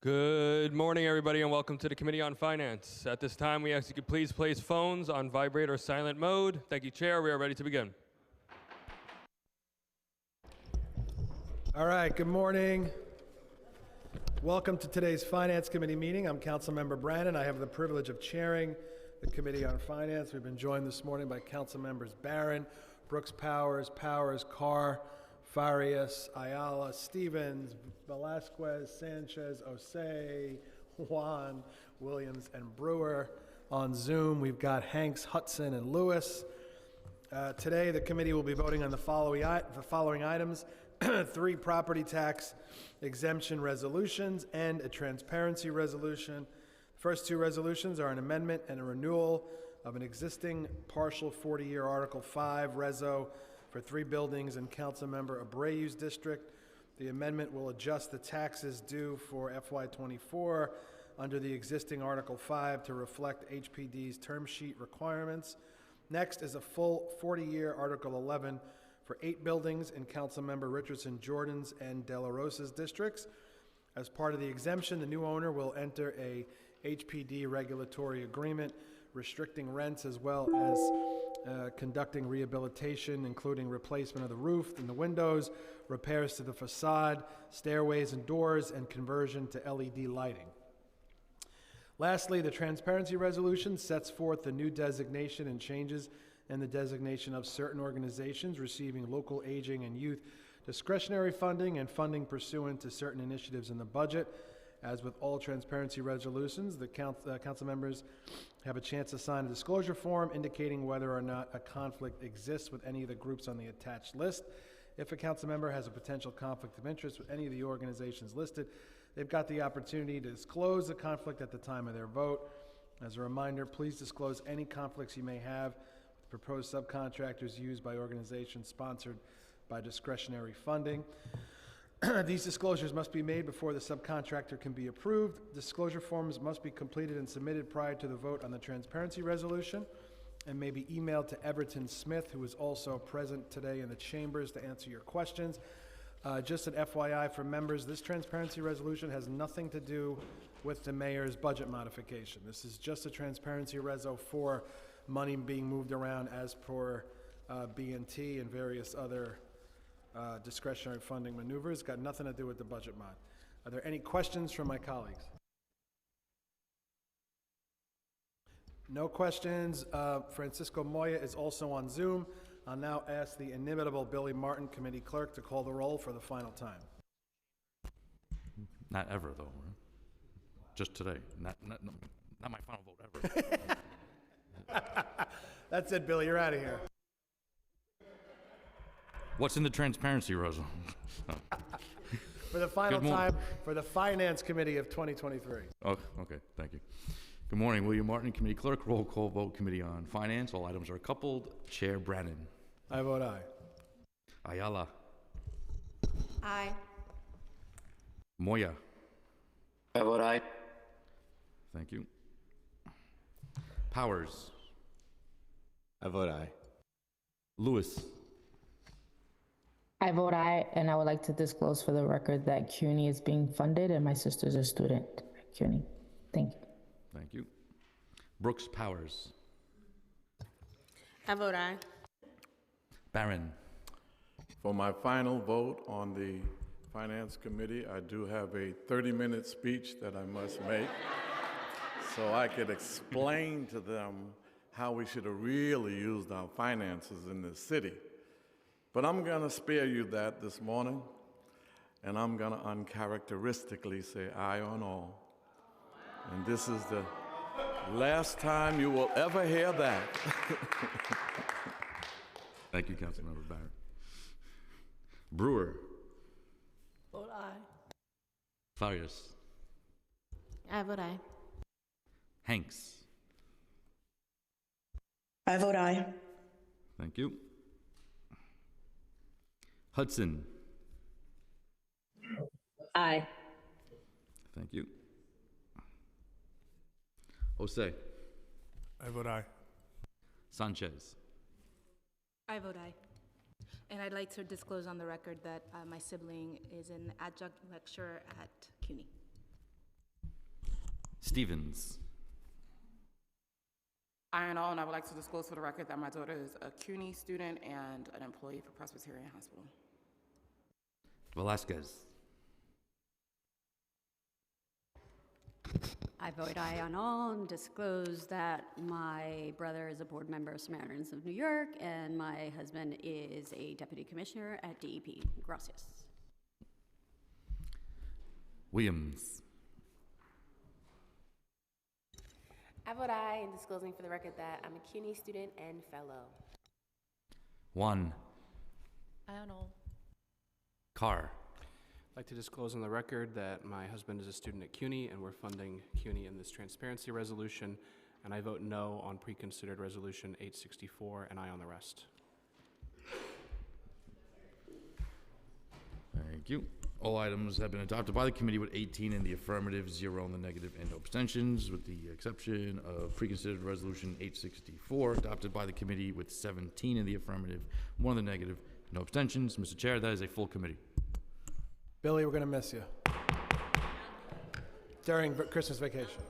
Good morning, everybody, and welcome to the Committee on Finance. At this time, we ask you could please place phones on vibrate or silent mode. Thank you, Chair. We are ready to begin. All right, good morning. Welcome to today's Finance Committee meeting. I'm Councilmember Brannan. I have the privilege of chairing the Committee on Finance. We've been joined this morning by Council Members Barron, Brooks Powers, Carr, Farias, Ayala, Stevens, Velasquez, Sanchez, Osei, Juan, Williams, and Brewer. On Zoom, we've got Hanks, Hudson, and Lewis. Today, the committee will be voting on the following items: 3 property tax exemption resolutions and a transparency resolution. The first 2 resolutions are an amendment and a renewal of an existing partial 40-year Article 5 reso for 3 buildings in Councilmember Abreu's district. The amendment will adjust the taxes due for FY24 under the existing Article 5 to reflect HPD's term sheet requirements. Next is a full 40-year Article 11 for 8 buildings in Councilmember Richardson Jordan's and De La Rosa's districts. As part of the exemption, the new owner will enter a HPD regulatory agreement restricting rents as well as conducting rehabilitation, including replacement of the roof and the windows, repairs to the facade, stairways and doors, and conversion to LED lighting. Lastly, the transparency resolution sets forth the new designation and changes in the designation of certain organizations receiving local aging and youth discretionary funding and funding pursuant to certain initiatives in the budget. As with all transparency resolutions, the council members have a chance to sign a disclosure form indicating whether or not a conflict exists with any of the groups on the attached list. If a council member has a potential conflict of interest with any of the organizations listed, they've got the opportunity to disclose the conflict at the time of their vote. As a reminder, please disclose any conflicts you may have with proposed subcontractors used by organizations sponsored by discretionary funding. These disclosures must be made before the subcontractor can be approved. Disclosure forms must be completed and submitted prior to the vote on the transparency resolution and may be emailed to Everton Smith, who is also present today in the chambers to answer your questions. Just an FYI for members, this transparency resolution has nothing to do with the mayor's budget modification. This is just a transparency reso for money being moved around as per B&T and various other discretionary funding maneuvers. Got nothing to do with the budget mod. Are there any questions from my colleagues? No questions. Francisco Moya is also on Zoom. I'll now ask the inimitable Billy Martin, committee clerk, to call the roll for the final time. Not ever, though. Right? Just today. Not my final vote ever. That's it, Billy. You're out of here. What's in the transparency resolution? For the final time for the Finance Committee of 2023. Oh, okay. Thank you. Good morning. William Martin, committee clerk. Roll call vote, Committee on Finance. All items are coupled. Chair Brannan. I vote aye. Ayala. Aye. Moya. I vote aye. Thank you. Powers. I vote aye. Lewis. I vote aye, and I would like to disclose for the record that CUNY is being funded and my sister's a student at CUNY. Thank you. Thank you. Brooks Powers. I vote aye. Barron. For my final vote on the Finance Committee, I do have a 30-minute speech that I must make so I could explain to them how we should have really used our finances in this city. But I'm going to spare you that this morning, and I'm going to uncharacteristically say aye on all. And this is the last time you will ever hear that. Thank you, Councilmember Barron. Brewer. Vote aye. Farias. I vote aye. Hanks. I vote aye. Thank you. Hudson. Aye. Thank you. Osei. I vote aye. Sanchez. I vote aye. And I'd like to disclose on the record that my sibling is an adjunct lecturer at CUNY. Stevens. Aye and all, and I would like to disclose for the record that my daughter is a CUNY student and an employee for Presbyterian Hospital. Velasquez. I vote aye on all and disclose that my brother is a board member of Samaritans of New York and my husband is a deputy commissioner at DEP. Gracias. Williams. I vote aye in disclosing for the record that I'm a CUNY student and fellow. Juan. Aye on all. Carr. I'd like to disclose on the record that my husband is a student at CUNY and we're funding CUNY in this transparency resolution, and I vote no on pre-considered resolution 864 and aye on the rest. Thank you. All items have been adopted by the committee with 18 in the affirmative, 0 in the negative, and no abstentions, with the exception of pre-considered resolution 864, adopted by the committee with 17 in the affirmative, 1 in the negative, no abstentions. Mr. Chair, that is a full committee. Billy, we're going to miss you during Christmas vacation.